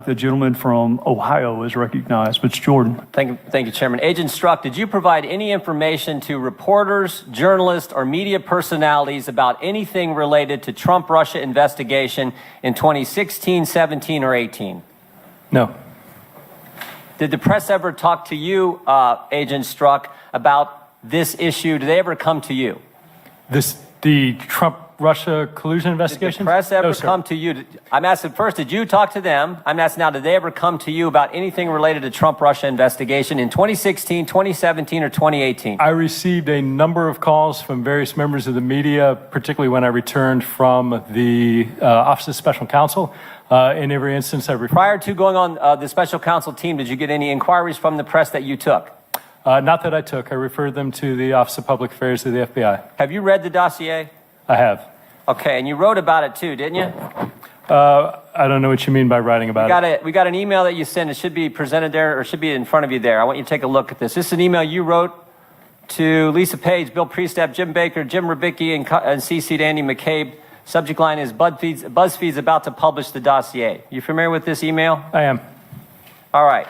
The gentleman from Ohio is recognized. Mr. Jordan. Thank you, Chairman. Agent Strzok, did you provide any information to reporters, journalists, or media personalities about anything related to Trump-Russia investigation in 2016, 17, or 18? No. Did the press ever talk to you, Agent Strzok, about this issue? Did they ever come to you? The Trump-Russia collusion investigation? Did the press ever No, sir. come to you? I'm asking first, did you talk to them? I'm asking now, did they ever come to you about anything related to Trump-Russia investigation in 2016, 2017, or 2018? I received a number of calls from various members of the media, particularly when I returned from the Office of Special Counsel. In every instance, Prior to going on the special counsel team, did you get any inquiries from the press that you took? Not that I took. I referred them to the Office of Public Affairs of the FBI. Have you read the dossier? I have. Okay, and you wrote about it too, didn't you? I don't know what you mean by writing about it. We got an email that you sent. It should be presented there, or should be in front of you there. I want you to take a look at this. This is an email you wrote to Lisa Page, Bill Priestap, Jim Baker, Jim Rubicki, and CC'd Andy McCabe. Subject line is BuzzFeed's about to publish the dossier. You familiar with this email? I am. All right.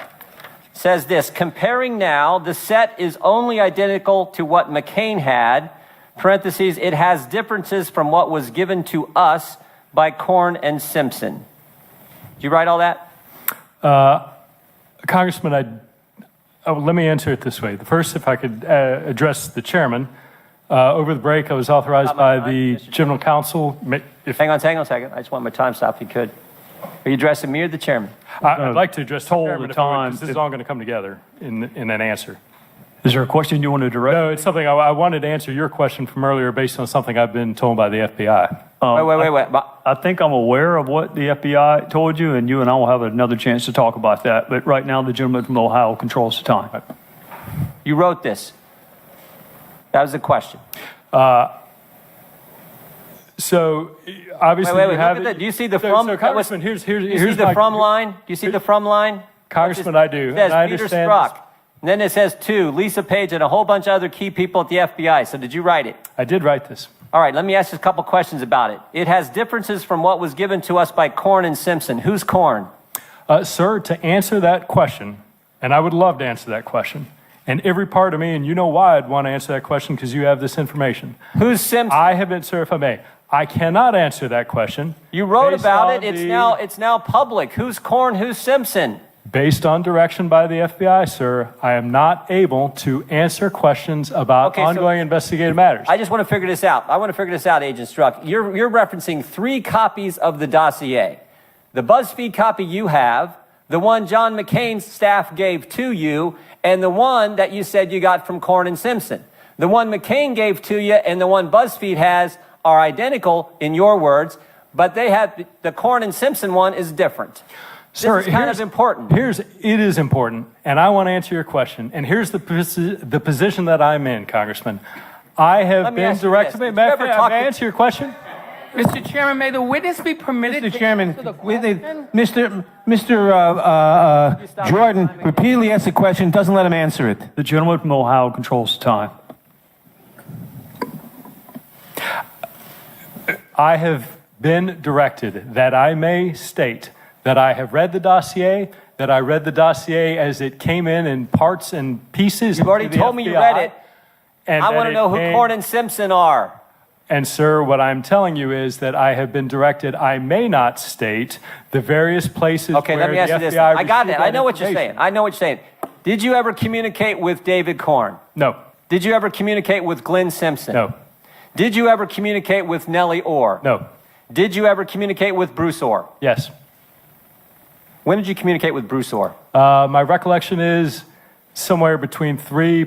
Says this: comparing now, the set is only identical to what McCain had. Parentheses, it has differences from what was given to us by Corn and Simpson. Did you write all that? Congressman, let me answer it this way. The first, if I could address the chairman. Over the break, I was authorized by the General Counsel. Hang on a second. I just want my time stopped if you could. Are you addressing me or the chairman? I'd like to address the chairman the time. this is all going to come together in an answer. Is there a question you want to direct? No, it's something I wanted to answer your question from earlier based on something I've been told by the FBI. Wait. I think I'm aware of what the FBI told you, and you and I will have another chance to talk about that. But right now, the gentleman from Ohio controls the time. You wrote this. That was the question. So obviously, wait. you have Look at it. Do you see the from? So Congressman, here's you see the from line? Do you see the from line? Congressman, I do. It says And I Peter understand Strzok. And then it says to Lisa Page and a whole bunch of other key people at the FBI. So did you write it? I did write this. All right, let me ask you a couple questions about it. It has differences from what was given to us by Corn and Simpson. Who's Corn? Sir, to answer that question, and I would love to answer that question, and every part of me, and you know why I'd want to answer that question because you have this information. Who's Simpson? I have been, sir, if I may, I cannot answer that question. You wrote about it. It's now public. Who's Corn? Who's Simpson? Based on direction by the FBI, sir, I am not able to answer questions about ongoing investigative matters. I just want to figure this out. Agent Strzok. You're referencing 3 copies of the dossier. The BuzzFeed copy you have, the one John McCain's staff gave to you, and the one that you said you got from Corn and Simpson. The one McCain gave to you and the one BuzzFeed has are identical in your words, but they have the Corn and Simpson one is different. Sir, this is kind of important. It is important, and I want to answer your question. And here's the position that I'm in, Congressman. I have been directed. May I answer your question? Mr. Chairman, may the witness be permitted Mr. to Chairman, answer the question? Mr. Jordan repeatedly asks a question, doesn't let him answer it. The gentleman from Ohio controls the time. I have been directed that I may state that I have read the dossier, that I read the dossier as it came in parts and pieces. You've already told me you read it. And I want to know who Corn and Simpson are. And sir, what I'm telling you is that I have been directed I may not state the various places okay, where let me ask you this. FBI I got it. I know what you're information. saying. I know what you're saying. Did you ever communicate with David Corn? No. Did you ever communicate with Glenn Simpson? No. Did you ever communicate with Nellie Orr? No. Did you ever communicate with Bruce Orr? Yes. When did you communicate with Bruce Orr? My recollection is somewhere between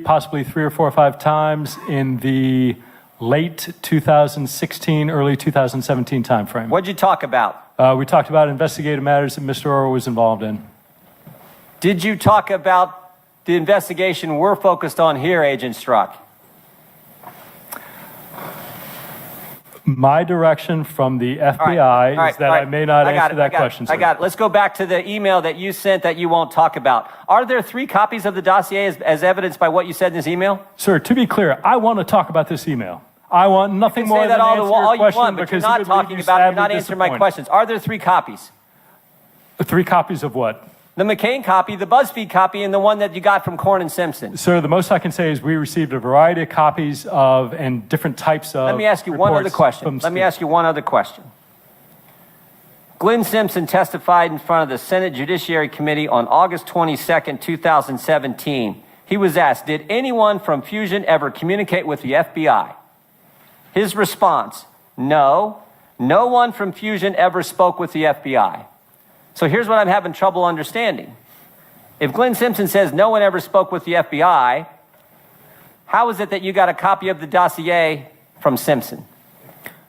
possibly 3 or 4 or 5 times in the late 2016, early 2017 timeframe. What did you talk about? We talked about investigative matters that Mr. Orr was involved in. Did you talk about the investigation we're focused on here, Agent Strzok? My direction from the FBI is that I may not answer that question. I got it. Let's go back to the email that you sent that you won't talk about. Are there 3 copies of the dossier as evidenced by what you said in this email? Sir, to be clear, I want to talk about this email. I want nothing more than all answer your you question want, but you're because not talking about it. You're not answering my questions. Are there 3 copies? 3 copies of what? The McCain copy, the BuzzFeed copy, and the one that you got from Corn and Simpson. Sir, the most I can say is we received a variety of copies of and different types of Let me ask you one other reports question. from Let me Steve. ask you one other question. Glenn Simpson testified in front of the Senate Judiciary Committee on August 22nd, 2017. He was asked, did anyone from Fusion ever communicate with the FBI? His response, no. No one from Fusion ever spoke with the FBI. So here's what I'm having trouble understanding. If Glenn Simpson says no one ever spoke with the FBI, how is it that you got a copy of the dossier from Simpson?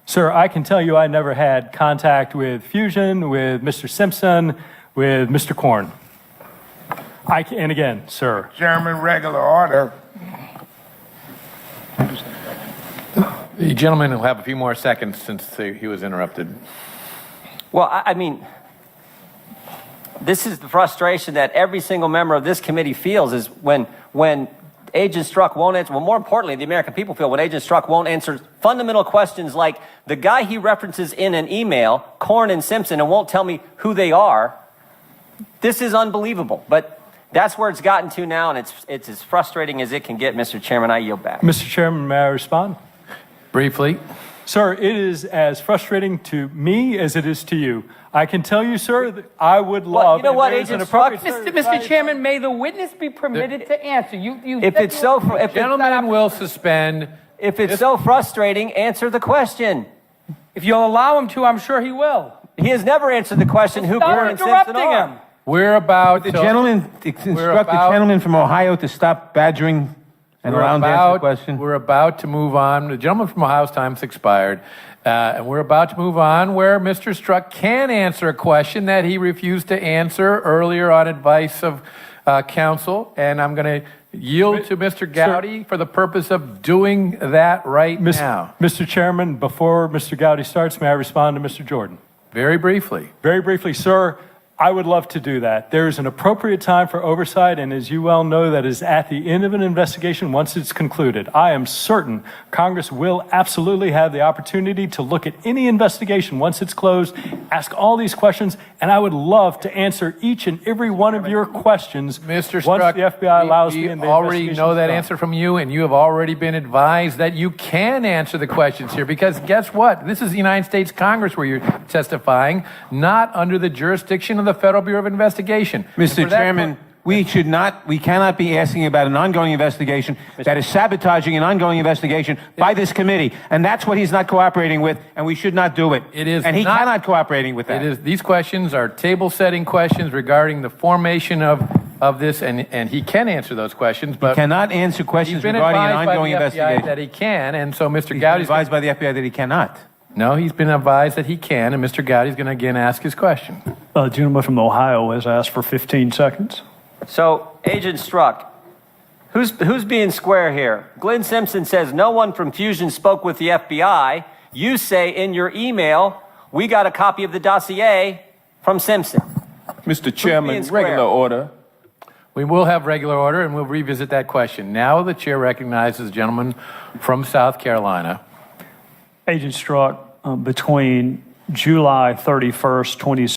Sir, I can tell you I never had contact with Fusion, with Mr. Simpson, with Mr. Korn. And again, sir, Chairman, regular order. The gentleman will have a few more seconds since he was interrupted. Well, I mean, this is the frustration that every single member of this committee feels is when Agent Strzok won't answer, well, more importantly, the American people feel when Agent Strzok won't answer fundamental questions like the guy he references in an email, Korn and Simpson, and won't tell me who they are. This is unbelievable. But that's where it's gotten to now, and it's as frustrating as it can get, Mr. Chairman. I yield back. Mr. Chairman, may I respond? Briefly. Sir, it is as frustrating to me as it is to you. I can tell you, sir, that I would love. you know if what, there is an Agent appropriate- Mr. Chairman, may the witness be permitted to answer. If it's so, if it's Gentlemen will suspend. If it's so frustrating, answer the question. If you'll allow him to, I'm sure he will. He has never answered the question who Stop Korn and Simpson interrupting are. him. We're about The to. gentleman, instruct the gentleman from Ohio to stop badgering and allow him to answer the question. We're about to move on. The gentleman from Ohio's time's expired. And we're about to move on where Mr. Strzok can answer a question that he refused to answer earlier on advice of counsel. And I'm going to yield to Mr. Gowdy for the purpose of doing that right now. Mr. Chairman, before Mr. Gowdy starts, may I respond to Mr. Jordan? Very briefly. Very briefly, sir, I would love to do that. There is an appropriate time for oversight, and as you well know, that is at the end of an investigation once it's concluded. I am certain Congress will absolutely have the opportunity to look at any investigation once it's closed, ask all these questions, and I would love to answer each and every one of your questions Mr. once Strzok, the FBI allows me we and the already investigation know is that done. answer from you, and you have already been advised that you can answer the questions here, because guess what? This is the United States Congress where you're testifying, not under the jurisdiction of the Federal Bureau of Investigation. And Mr. for that Chairman, we cannot be asking about an ongoing investigation that is sabotaging an ongoing investigation by this committee. And that's what he's not cooperating with, and we should not do it. It is and he not- cannot cooperating with that. It is, these questions are table-setting questions regarding the formation of this, and he can answer those questions, but Cannot answer he's questions been regarding an advised by ongoing the FBI investigation. that he can, and so Mr. He's been Gowdy's advised by the FBI that he cannot. no, he's been advised that he can, and Mr. Gowdy's going to again ask his question. The gentleman from Ohio has asked for 15 seconds. So, Agent Strzok, who's being square here? Glenn Simpson says no one from Fusion spoke with the FBI. You say in your email, we got a copy of the dossier from Simpson. Mr. Chairman, being square? regular order. We will have regular order, and we'll revisit that question. Now the chair recognizes the gentleman from South Carolina. Agent Strzok, between July 31st, 2016